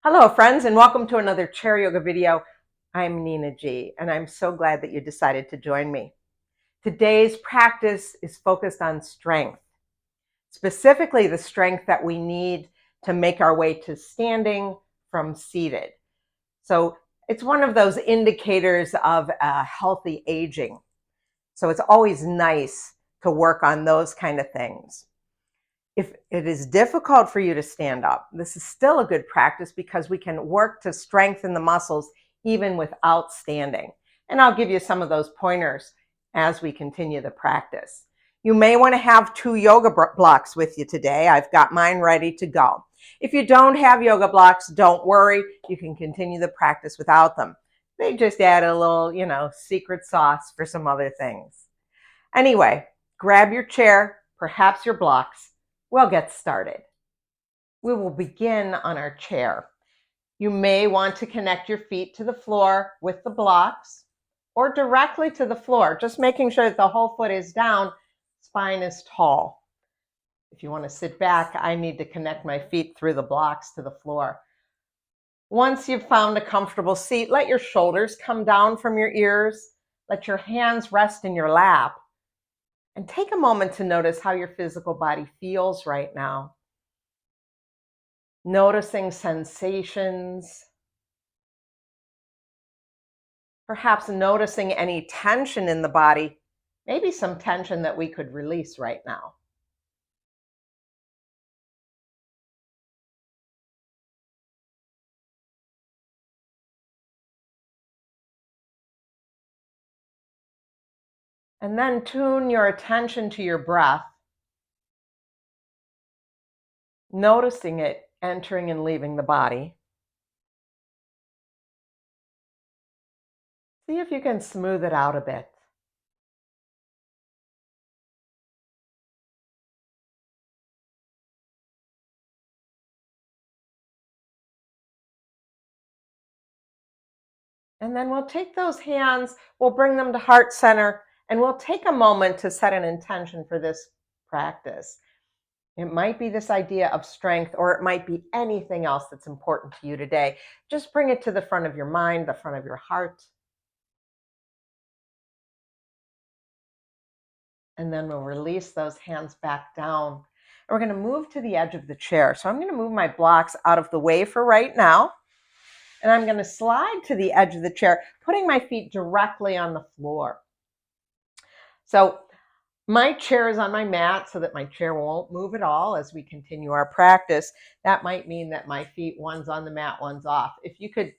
Hello, friends, and welcome to another chair yoga video. I'm Nina G, and I'm so glad that you decided to join me. Today's practice is focused on strength, specifically the strength that we need to make our way to standing from seated. So it's one of those indicators of healthy aging. So it's always nice to work on those kind of things. If it is difficult for you to stand up, this is still a good practice because we can work to strengthen the muscles even without standing. And I'll give you some of those pointers as we continue the practice. You may want to have 2 yoga blocks with you today. I've got mine ready to go. If you don't have yoga blocks, don't worry. You can continue the practice without them. They just add a little, secret sauce for some other things. Anyway, grab your chair, perhaps your blocks. We'll get started. We will begin on our chair. You may want to connect your feet to the floor with the blocks or directly to the floor, just making sure that the whole foot is down, spine is tall. If you want to sit back, I need to connect my feet through the blocks to the floor. Once you've found a comfortable seat, let your shoulders come down from your ears. Let your hands rest in your lap. And take a moment to notice how your physical body feels right now. Noticing sensations, perhaps noticing any tension in the body, maybe some tension that we could release right now. And then tune your attention to your breath, noticing it entering and leaving the body. See if you can smooth it out a bit. And then we'll take those hands, we'll bring them to heart center, and we'll take a moment to set an intention for this practice. It might be this idea of strength, or it might be anything else that's important to you today. Just bring it to the front of your mind, the front of your heart. And then we'll release those hands back down. And we're going to move to the edge of the chair. So I'm going to move my blocks out of the way for right now. And I'm going to slide to the edge of the chair, putting my feet directly on the floor. So my chair is on my mat so that my chair won't move at all as we continue our practice. That might mean that my feet, one's on the mat, one's off. If you could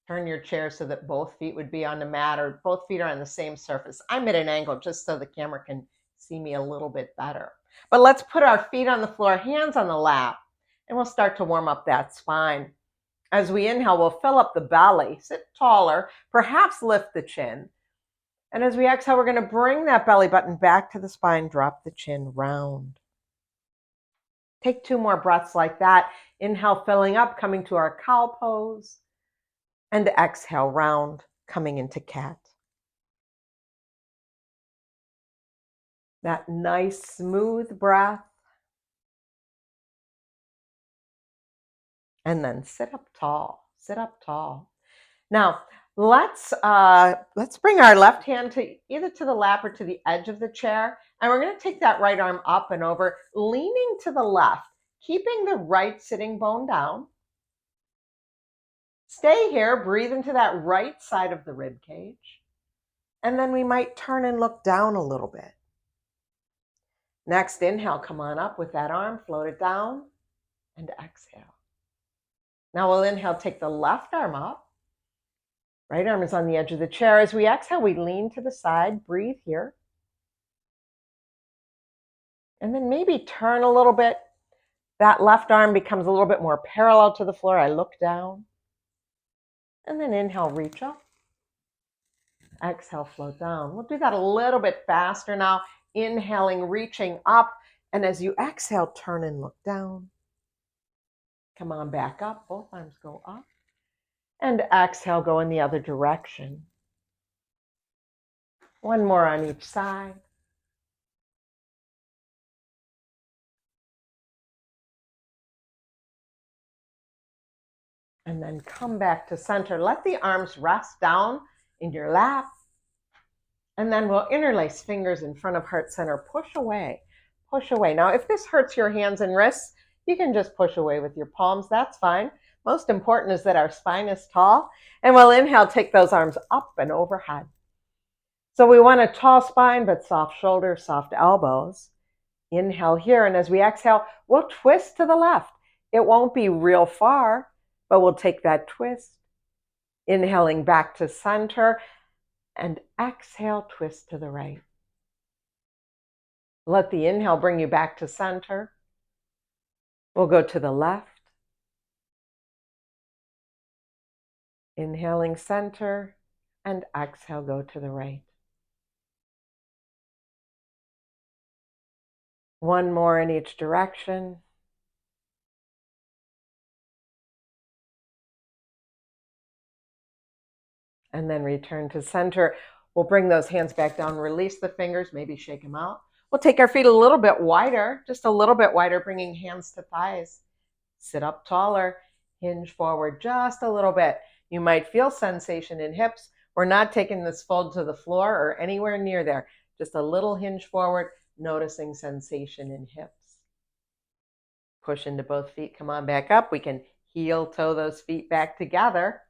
turn your chair so that both feet would be on the mat or both feet are on the same surface. I'm at an angle just so the camera can see me a little bit better. But let's put our feet on the floor, hands on the lap, and we'll start to warm up that spine. As we inhale, we'll fill up the belly, sit taller, perhaps lift the chin. And as we exhale, we're going to bring that belly button back to the spine, drop the chin round. Take 2 more breaths like that. Inhale, filling up, coming to our cow pose. And exhale, round, coming into cat. That nice, smooth breath. And then sit up tall, sit up tall. Now, let's bring our left hand to either to the lap or to the edge of the chair. And we're going to take that right arm up and over, leaning to the left, keeping the right sitting bone down. Stay here, breathe into that right side of the rib cage. And then we might turn and look down a little bit. Next, inhale, come on up with that arm, float it down, and exhale. Now we'll inhale, take the left arm up. Right arm is on the edge of the chair. As we exhale, we lean to the side, breathe here. And then maybe turn a little bit. That left arm becomes a little bit more parallel to the floor. I look down. And then inhale, reach up. Exhale, float down. We'll do that a little bit faster now. Inhaling, reaching up. And as you exhale, turn and look down. Come on back up. Both arms go up. And exhale, go in the other direction. One more on each side. And then come back to center. Let the arms rest down in your lap. And then we'll interlace fingers in front of heart center. Push away. Push away. Now, if this hurts your hands and wrists, you can just push away with your palms. That's fine. Most important is that our spine is tall. And we'll inhale, take those arms up and overhead. So we want a tall spine, but soft shoulders, soft elbows. Inhale here. And as we exhale, we'll twist to the left. It won't be real far, but we'll take that twist. Inhaling back to center. And exhale, twist to the right. Let the inhale bring you back to center. We'll go to the left. Inhaling center, and exhale, go to the right. One more in each direction. And then return to center. We'll bring those hands back down, release the fingers, maybe shake them out. We'll take our feet a little bit wider, just a little bit wider, bringing hands to thighs. Sit up taller, hinge forward just a little bit. You might feel sensation in hips. We're not taking this fold to the floor or anywhere near there. Just a little hinge forward, noticing sensation in hips. Push into both feet, come on back up. We can heel toe those feet back together.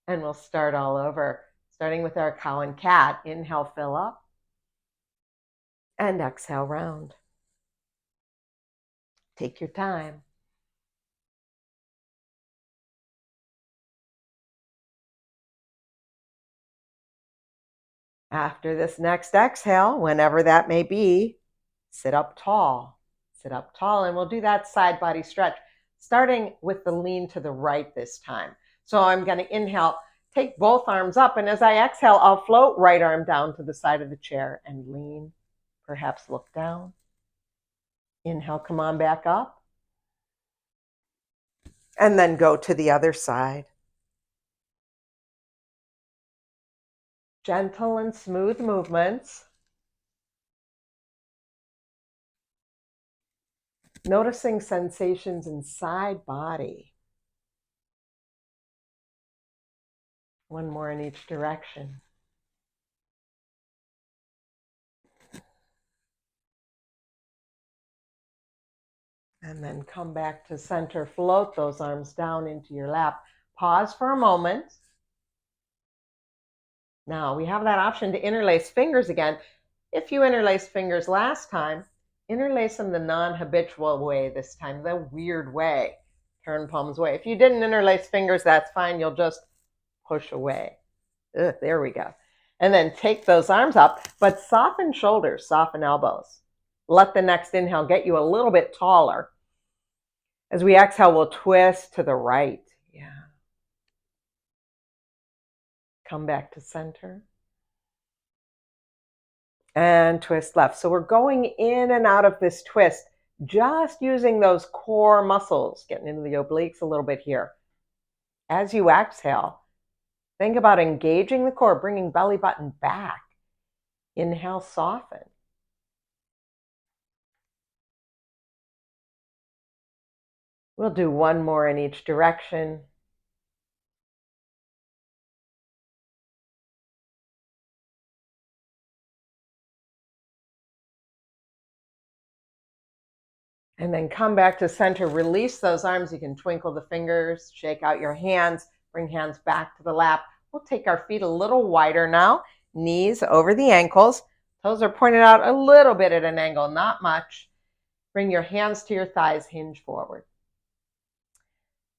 And we'll start all over, starting with our cow and cat. Inhale, fill up. And exhale, round. Take your time. After this next exhale, whenever that may be, sit up tall. Sit up tall, and we'll do that side body stretch, starting with the lean to the right this time. So I'm going to inhale, take both arms up, and as I exhale, I'll float right arm down to the side of the chair and lean. Perhaps look down. Inhale, come on back up. And then go to the other side. Gentle and smooth movements. Noticing sensations inside body. One more in each direction. And then come back to center. Float those arms down into your lap. Pause for a moment. Now we have that option to interlace fingers again. If you interlaced fingers last time, interlace them the non-habitual way this time, the weird way. Turn palms away. If you didn't interlace fingers, that's fine. You'll just push away. There we go. And then take those arms up, but soften shoulders, soften elbows. Let the next inhale get you a little bit taller. As we exhale, we'll twist to the right. Yeah. Come back to center. And twist left. So we're going in and out of this twist, just using those core muscles, getting into the obliques a little bit here. As you exhale, think about engaging the core, bringing belly button back. Inhale, soften. We'll do one more in each direction. And then come back to center. Release those arms. You can twinkle the fingers, shake out your hands, bring hands back to the lap. We'll take our feet a little wider now. Knees over the ankles. Toes are pointed out a little bit at an angle, not much. Bring your hands to your thighs, hinge forward.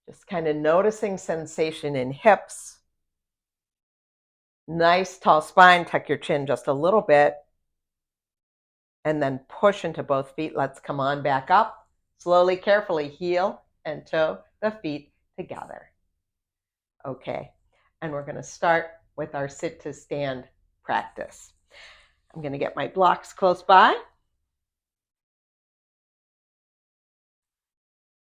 Just kind of noticing sensation in hips. Nice tall spine. Tuck your chin just a little bit. And then push into both feet. Let's come on back up. Slowly, carefully heel and toe the feet together. Okay, and we're going to start with our sit to stand practice. I'm going to get my blocks close by.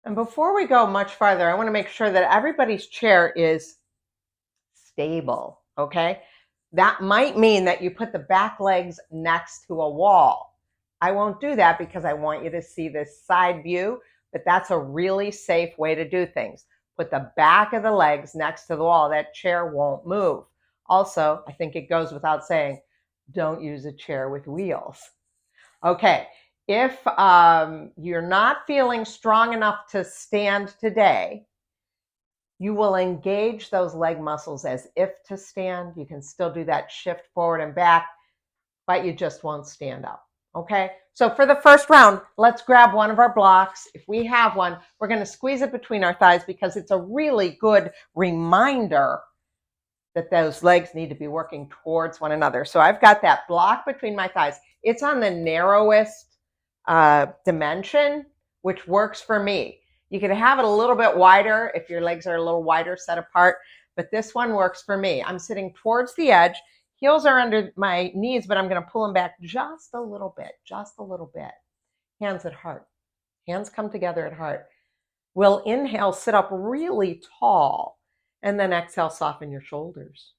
And before we go much farther, I want to make sure that everybody's chair is stable, okay? That might mean that you put the back legs next to a wall. I won't do that because I want you to see this side view, but that's a really safe way to do things. Put the back of the legs next to the wall. That chair won't move. Also, I think it goes without saying, don't use a chair with wheels. Okay, if you're not feeling strong enough to stand today, you will engage those leg muscles as if to stand. You can still do that shift forward and back, but you just won't stand up. Okay, so for the first round, let's grab one of our blocks. If we have one, we're going to squeeze it between our thighs because it's a really good reminder that those legs need to be working towards one another. So I've got that block between my thighs. It's on the narrowest dimension, which works for me. You can have it a little bit wider if your legs are a little wider set apart, but this one works for me. I'm sitting towards the edge. Heels are under my knees, but I'm going to pull them back just a little bit, just a little bit. Hands at heart. Hands come together at heart. We'll inhale, sit up really tall, and then exhale, soften your shoulders.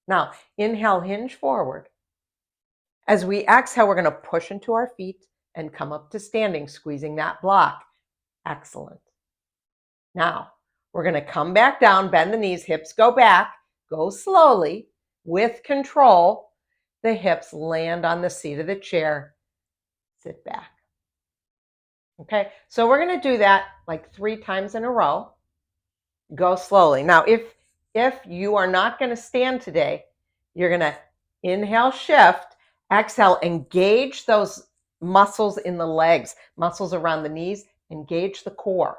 Now, inhale, hinge forward. As we exhale, we're going to push into our feet and come up to standing, squeezing that block. Excellent. Now, we're going to come back down, bend the knees, hips go back, go slowly. With control, the hips land on the seat of the chair. Sit back. Okay, so we're going to do that like 3 times in a row. Go slowly. Now, if you are not going to stand today, you're going to inhale, shift, exhale, engage those muscles in the legs, muscles around the knees, engage the core.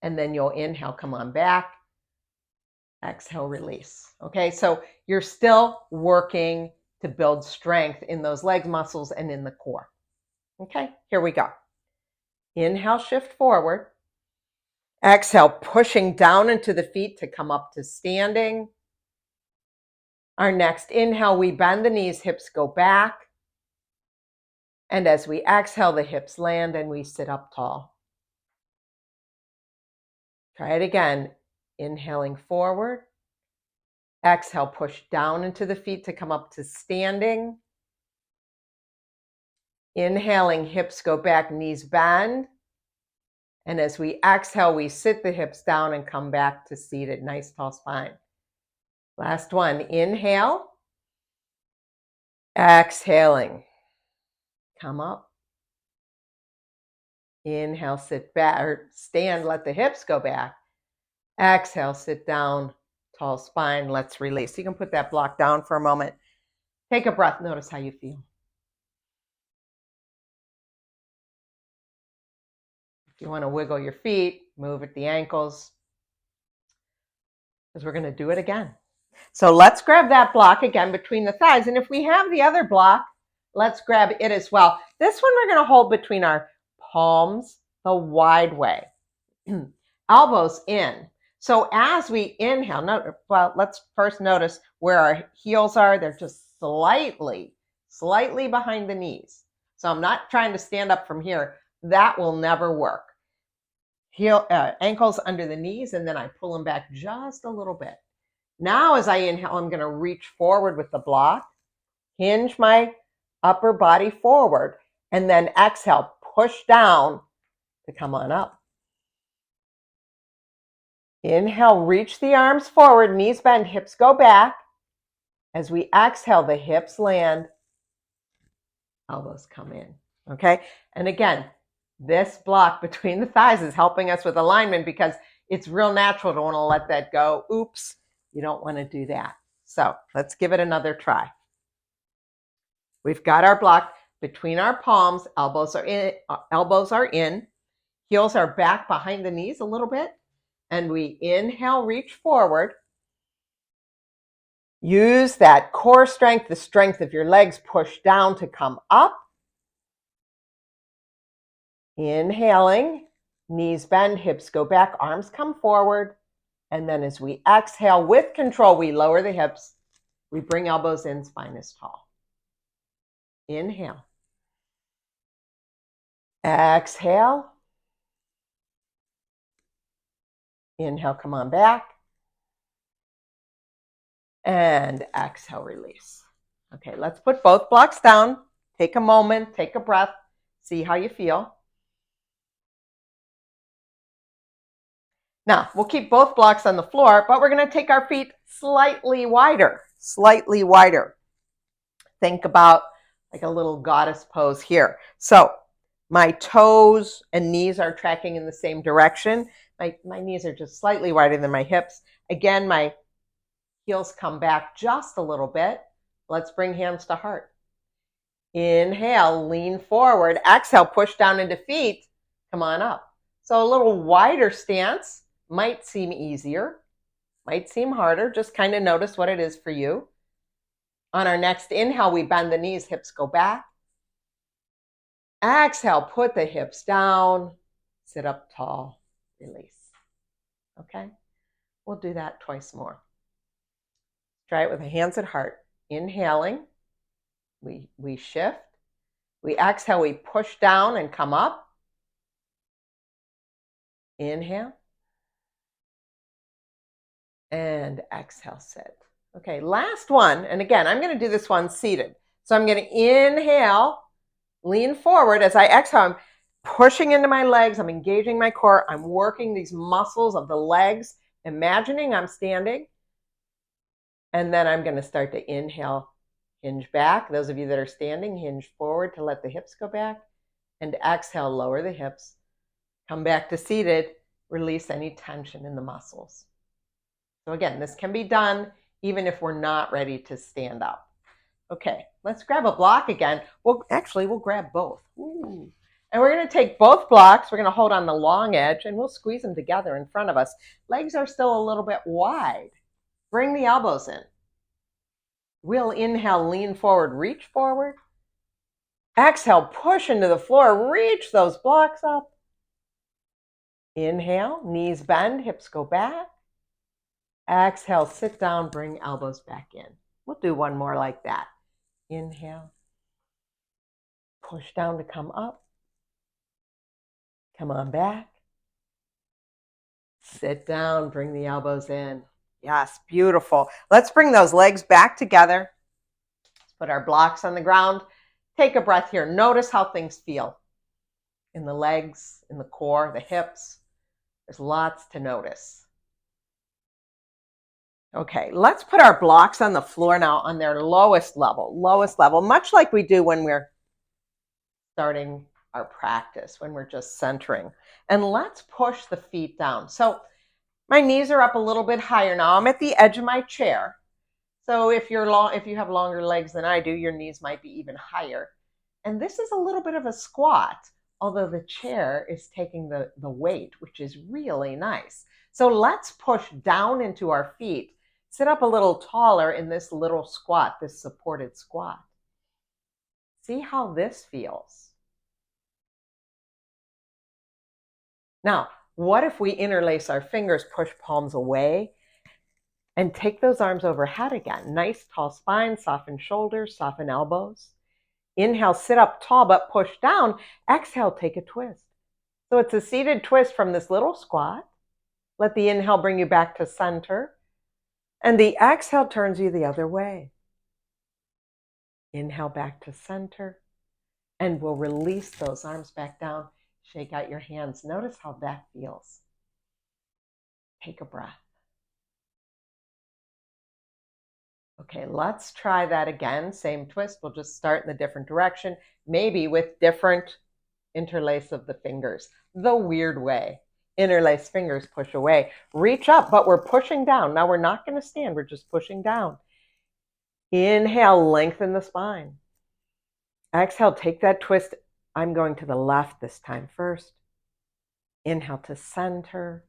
And then you'll inhale, come on back. Exhale, release. Okay, so you're still working to build strength in those leg muscles and in the core. Okay, here we go. Inhale, shift forward. Exhale, pushing down into the feet to come up to standing. Our next inhale, we bend the knees, hips go back. And as we exhale, the hips land and we sit up tall. Try it again. Inhaling forward. Exhale, push down into the feet to come up to standing. Inhaling, hips go back, knees bend. And as we exhale, we sit the hips down and come back to seated, nice tall spine. Last one, inhale. Exhaling, come up. Inhale, sit back, or stand, let the hips go back. Exhale, sit down, tall spine, let's release. You can put that block down for a moment. Take a breath, notice how you feel. If you want to wiggle your feet, move at the ankles, because we're going to do it again. So let's grab that block again between the thighs. And if we have the other block, let's grab it as well. This one we're going to hold between our palms the wide way. Elbows in. So as we inhale, let's first notice where our heels are. They're just slightly behind the knees. So I'm not trying to stand up from here. That will never work. Ankles under the knees, and then I pull them back just a little bit. Now as I inhale, I'm going to reach forward with the block, hinge my upper body forward, and then exhale, push down to come on up. Inhale, reach the arms forward, knees bend, hips go back. As we exhale, the hips land, elbows come in, okay? And again, this block between the thighs is helping us with alignment because it's real natural to want to let that go. Oops, you don't want to do that. So let's give it another try. We've got our block between our palms, elbows are in, heels are back behind the knees a little bit, and we inhale, reach forward. Use that core strength, the strength of your legs, push down to come up. Inhaling, knees bend, hips go back, arms come forward. And then as we exhale with control, we lower the hips. We bring elbows in, spine is tall. Inhale. Exhale. Inhale, come on back. And exhale, release. Okay, let's put both blocks down. Take a moment, take a breath, see how you feel. Now, we'll keep both blocks on the floor, but we're going to take our feet slightly wider, slightly wider. Think about like a little goddess pose here. So my toes and knees are tracking in the same direction. My knees are just slightly wider than my hips. Again, my heels come back just a little bit. Let's bring hands to heart. Inhale, lean forward. Exhale, push down into feet. Come on up. So a little wider stance might seem easier, might seem harder. Just kind of notice what it is for you. On our next inhale, we bend the knees, hips go back. Exhale, put the hips down, sit up tall, release. Okay? We'll do that twice more. Try it with the hands at heart. Inhaling, we shift. We exhale, we push down and come up. Inhale. And exhale, sit. Okay, last one. And again, I'm going to do this one seated. So I'm going to inhale, lean forward. As I exhale, I'm pushing into my legs. I'm engaging my core. I'm working these muscles of the legs, imagining I'm standing. And then I'm going to start to inhale, hinge back. Those of you that are standing, hinge forward to let the hips go back. And exhale, lower the hips. Come back to seated. Release any tension in the muscles. So again, this can be done even if we're not ready to stand up. Okay, let's grab a block again. We'll grab both. Ooh. And we're going to take both blocks. We're going to hold on the long edge and we'll squeeze them together in front of us. Legs are still a little bit wide. Bring the elbows in. We'll inhale, lean forward, reach forward. Exhale, push into the floor, reach those blocks up. Inhale, knees bend, hips go back. Exhale, sit down, bring elbows back in. We'll do one more like that. Inhale. Push down to come up. Come on back. Sit down, bring the elbows in. Yes, beautiful. Let's bring those legs back together. Let's put our blocks on the ground. Take a breath here. Notice how things feel in the legs, in the core, the hips. There's lots to notice. Okay, let's put our blocks on the floor now on their lowest level, much like we do when we're starting our practice, when we're just centering. And let's push the feet down. So my knees are up a little bit higher now. I'm at the edge of my chair. So if you have longer legs than I do, your knees might be even higher. And this is a little bit of a squat, although the chair is taking the weight, which is really nice. So let's push down into our feet. Sit up a little taller in this little squat, this supported squat. See how this feels. Now, what if we interlace our fingers, push palms away, and take those arms overhead again? Nice tall spine, soften shoulders, soften elbows. Inhale, sit up tall, but push down. Exhale, take a twist. So it's a seated twist from this little squat. Let the inhale bring you back to center. And the exhale turns you the other way. Inhale back to center. And we'll release those arms back down. Shake out your hands. Notice how that feels. Take a breath. Okay, let's try that again. Same twist. We'll just start in the different direction, maybe with different interlace of the fingers. The weird way. Interlace fingers, push away. Reach up, but we're pushing down. Now we're not going to stand. We're just pushing down. Inhale, lengthen the spine. Exhale, take that twist. I'm going to the left this time first. Inhale to center.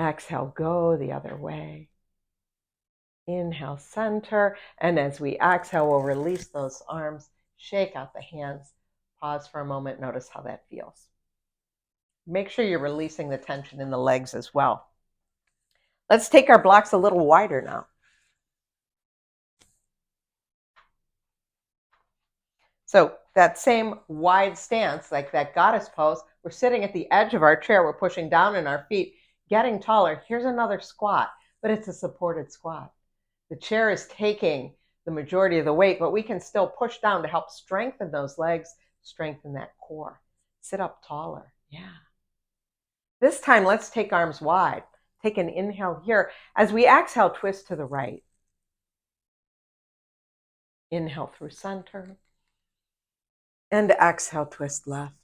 Exhale, go the other way. Inhale, center. And as we exhale, we'll release those arms. Shake out the hands. Pause for a moment. Notice how that feels. Make sure you're releasing the tension in the legs as well. Let's take our blocks a little wider now. So that same wide stance, like that goddess pose, we're sitting at the edge of our chair. We're pushing down in our feet, getting taller. Here's another squat, but it's a supported squat. The chair is taking the majority of the weight, but we can still push down to help strengthen those legs, strengthen that core. Sit up taller. Yeah. This time, let's take arms wide. Take an inhale here. As we exhale, twist to the right. Inhale through center. And exhale, twist left.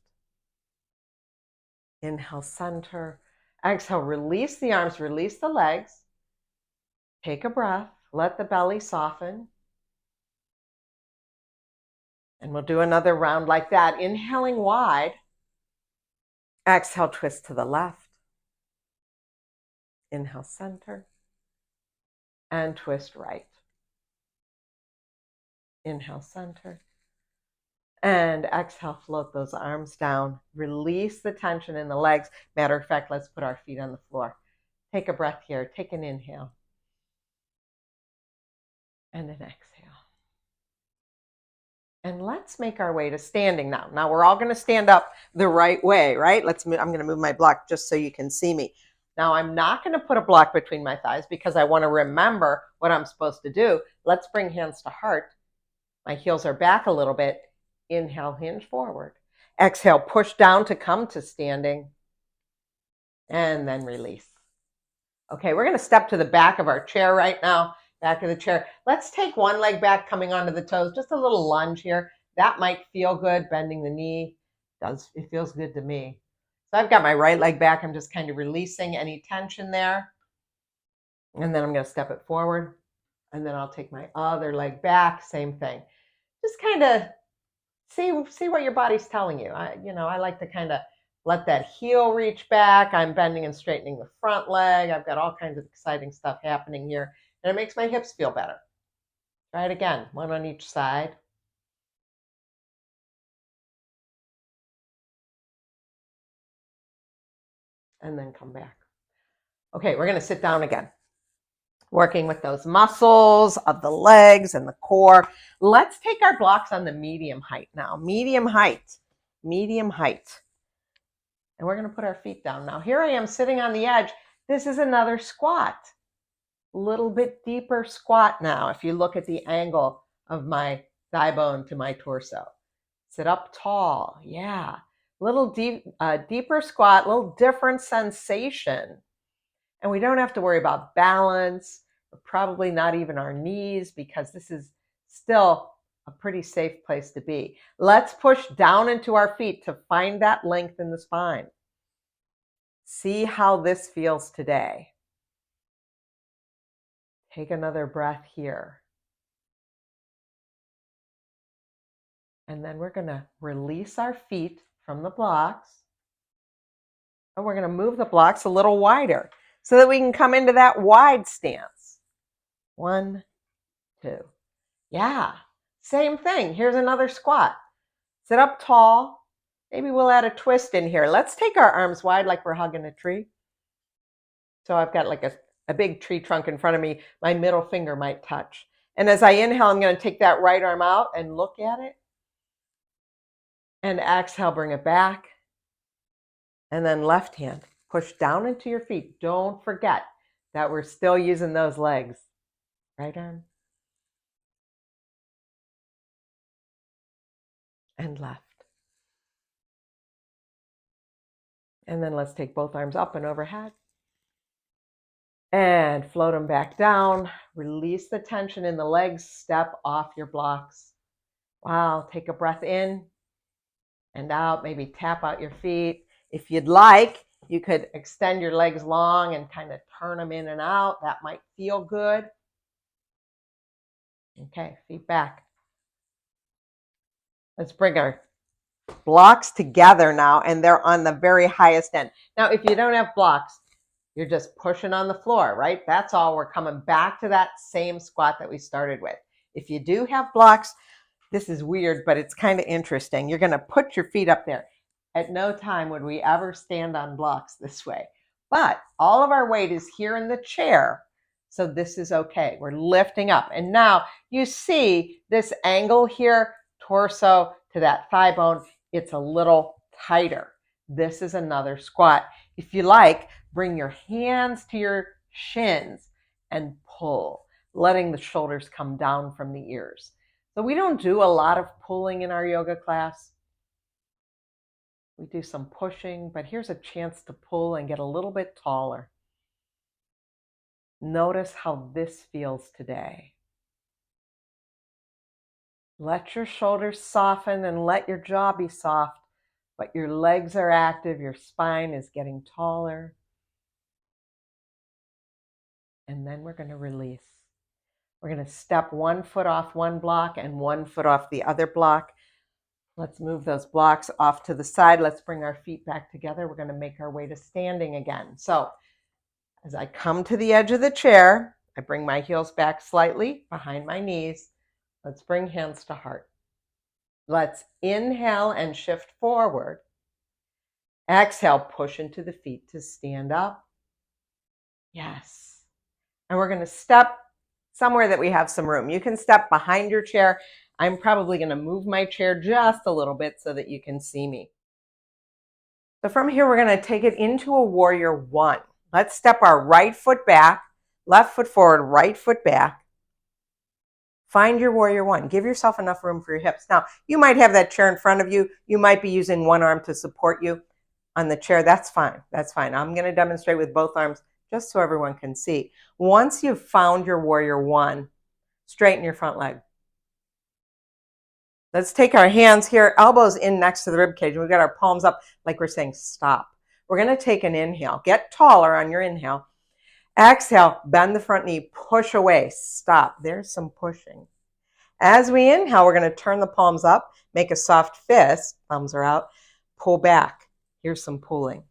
Inhale, center. Exhale, release the arms, release the legs. Take a breath. Let the belly soften. And we'll do another round like that. Inhaling wide. Exhale, twist to the left. Inhale, center. And twist right. Inhale, center. And exhale, float those arms down. Release the tension in the legs. Matter of fact, let's put our feet on the floor. Take a breath here. Take an inhale. And an exhale. And let's make our way to standing now. Now we're all going to stand up the right way, right? I'm going to move my block just so you can see me. Now I'm not going to put a block between my thighs because I want to remember what I'm supposed to do. Let's bring hands to heart. My heels are back a little bit. Inhale, hinge forward. Exhale, push down to come to standing. And then release. Okay, we're going to step to the back of our chair right now. Back of the chair. Let's take one leg back, coming onto the toes. Just a little lunge here. That might feel good, bending the knee. It feels good to me. So I've got my right leg back. I'm just kind of releasing any tension there. And then I'm going to step it forward. And then I'll take my other leg back. Same thing. Just kind of see what your body's telling you. I like to kind of let that heel reach back. I'm bending and straightening the front leg. I've got all kinds of exciting stuff happening here. And it makes my hips feel better. Try it again, one on each side. And then come back. Okay, we're going to sit down again. Working with those muscles of the legs and the core. Let's take our blocks on the medium height now. Medium height. And we're going to put our feet down. Now here I am sitting on the edge. This is another squat. Little bit deeper squat now. If you look at the angle of my thigh bone to my torso. Sit up tall. Yeah. Little deeper squat, little different sensation. And we don't have to worry about balance, or probably not even our knees, because this is still a pretty safe place to be. Let's push down into our feet to find that length in the spine. See how this feels today. Take another breath here. And then we're going to release our feet from the blocks. And we're going to move the blocks a little wider so that we can come into that wide stance. 1, 2. Yeah, same thing. Here's another squat. Sit up tall. Maybe we'll add a twist in here. Let's take our arms wide like we're hugging a tree. So I've got like a big tree trunk in front of me. My middle finger might touch. And as I inhale, I'm going to take that right arm out and look at it. And exhale, bring it back. And then left hand, push down into your feet. Don't forget that we're still using those legs. Right arm. And left. And then let's take both arms up and overhead. And float them back down. Release the tension in the legs. Step off your blocks. Wow, take a breath in and out. Maybe tap out your feet. If you'd like, you could extend your legs long and kind of turn them in and out. That might feel good. Okay, feet back. Let's bring our blocks together now, and they're on the very highest end. Now, if you don't have blocks, you're just pushing on the floor, right? That's all. We're coming back to that same squat that we started with. If you do have blocks, this is weird, but it's kind of interesting. You're going to put your feet up there. At no time would we ever stand on blocks this way. But all of our weight is here in the chair, so this is okay. We're lifting up. And now you see this angle here, torso to that thigh bone. It's a little tighter. This is another squat. If you like, bring your hands to your shins and pull, letting the shoulders come down from the ears. So we don't do a lot of pulling in our yoga class. We do some pushing, but here's a chance to pull and get a little bit taller. Notice how this feels today. Let your shoulders soften and let your jaw be soft, but your legs are active, your spine is getting taller. And then we're going to release. We're going to step one foot off one block and one foot off the other block. Let's move those blocks off to the side. Let's bring our feet back together. We're going to make our way to standing again. So as I come to the edge of the chair, I bring my heels back slightly behind my knees. Let's bring hands to heart. Let's inhale and shift forward. Exhale, push into the feet to stand up. Yes. And we're going to step somewhere that we have some room. You can step behind your chair. I'm probably going to move my chair just a little bit so that you can see me. So from here, we're going to take it into a warrior one. Let's step our right foot back, left foot forward, right foot back. Find your warrior one. Give yourself enough room for your hips. Now, you might have that chair in front of you. You might be using one arm to support you on the chair. That's fine. That's fine. I'm going to demonstrate with both arms just so everyone can see. Once you've found your warrior one, straighten your front leg. Let's take our hands here, elbows in next to the rib cage. We've got our palms up like we're saying stop. We're going to take an inhale. Get taller on your inhale. Exhale, bend the front knee, push away, stop. There's some pushing. As we inhale, we're going to turn the palms up, make a soft fist, thumbs are out, pull back. Here's some pulling.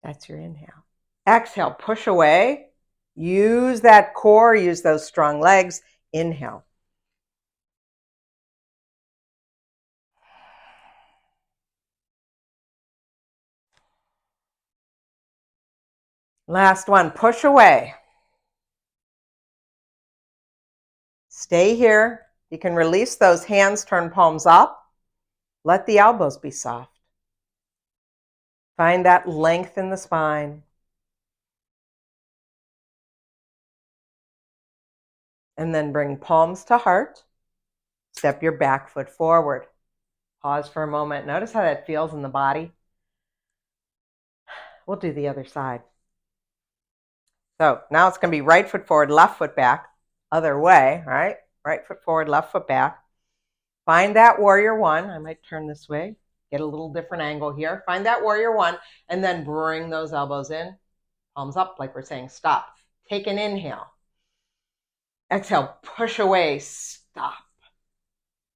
That's your inhale. Exhale, push away. Use that core, use those strong legs. Inhale. Last one, push away. Stay here. You can release those hands, turn palms up. Let the elbows be soft. Find that length in the spine. And then bring palms to heart. Step your back foot forward. Pause for a moment. Notice how that feels in the body. We'll do the other side. So now it's going to be right foot forward, left foot back. Other way, right? Right foot forward, left foot back. Find that warrior one. I might turn this way. Get a little different angle here. Find that warrior one and then bring those elbows in. Palms up like we're saying stop. Take an inhale. Exhale, push away, stop.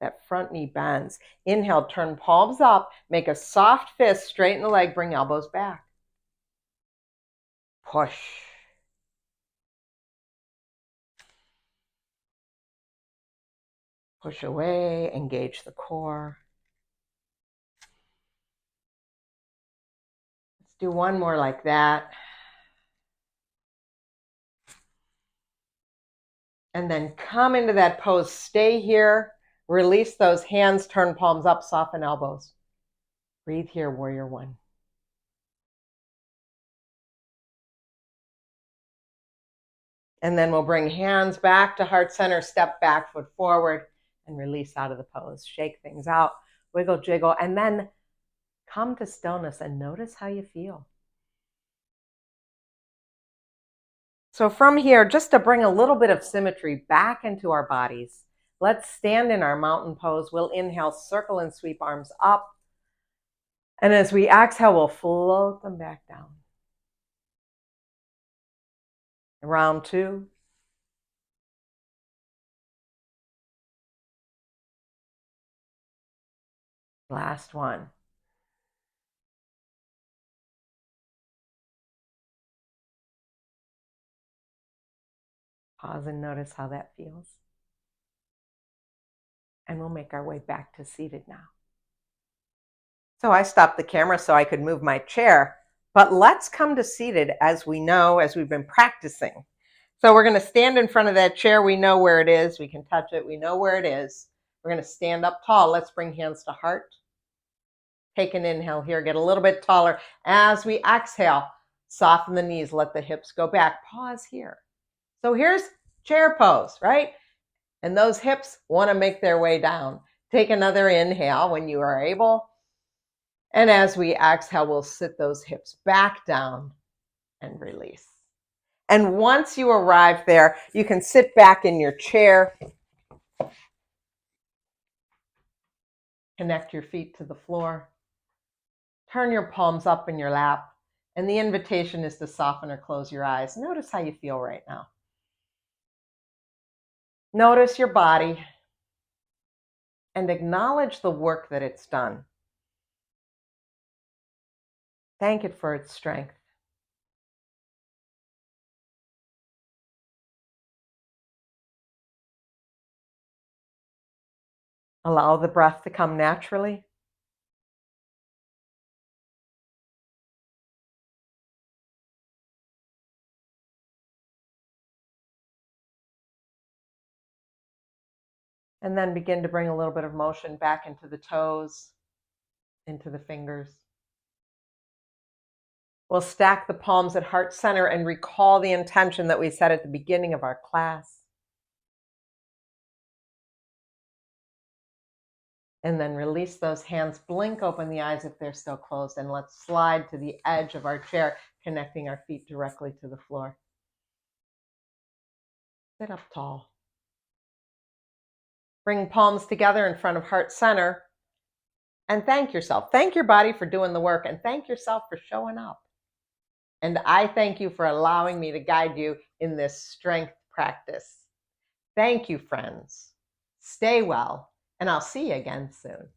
That front knee bends. Inhale, turn palms up. Make a soft fist, straighten the leg, bring elbows back. Push. Push away, engage the core. Let's do one more like that. And then come into that pose. Stay here. Release those hands, turn palms up, soften elbows. Breathe here, warrior one. And then we'll bring hands back to heart center, step back, foot forward, and release out of the pose. Shake things out, wiggle, jiggle, and then come to stillness and notice how you feel. So from here, just to bring a little bit of symmetry back into our bodies, let's stand in our mountain pose. We'll inhale, circle and sweep arms up. And as we exhale, we'll float them back down. Round two. Last one. Pause and notice how that feels. And we'll make our way back to seated now. So I stopped the camera so I could move my chair, but let's come to seated as we know, as we've been practicing. So we're going to stand in front of that chair. We know where it is. We can touch it. We know where it is. We're going to stand up tall. Let's bring hands to heart. Take an inhale here. Get a little bit taller. As we exhale, soften the knees. Let the hips go back. Pause here. So here's chair pose, right? And those hips want to make their way down. Take another inhale when you are able. And as we exhale, we'll sit those hips back down and release. And once you arrive there, you can sit back in your chair, connect your feet to the floor, turn your palms up in your lap, and the invitation is to soften or close your eyes. Notice how you feel right now. Notice your body and acknowledge the work that it's done. Thank it for its strength. Allow the breath to come naturally. And then begin to bring a little bit of motion back into the toes, into the fingers. We'll stack the palms at heart center and recall the intention that we set at the beginning of our class. And then release those hands, blink open the eyes if they're still closed, and let's slide to the edge of our chair, connecting our feet directly to the floor. Sit up tall. Bring palms together in front of heart center and thank yourself. Thank your body for doing the work and thank yourself for showing up. And I thank you for allowing me to guide you in this strength practice. Thank you, friends. Stay well, and I'll see you again soon.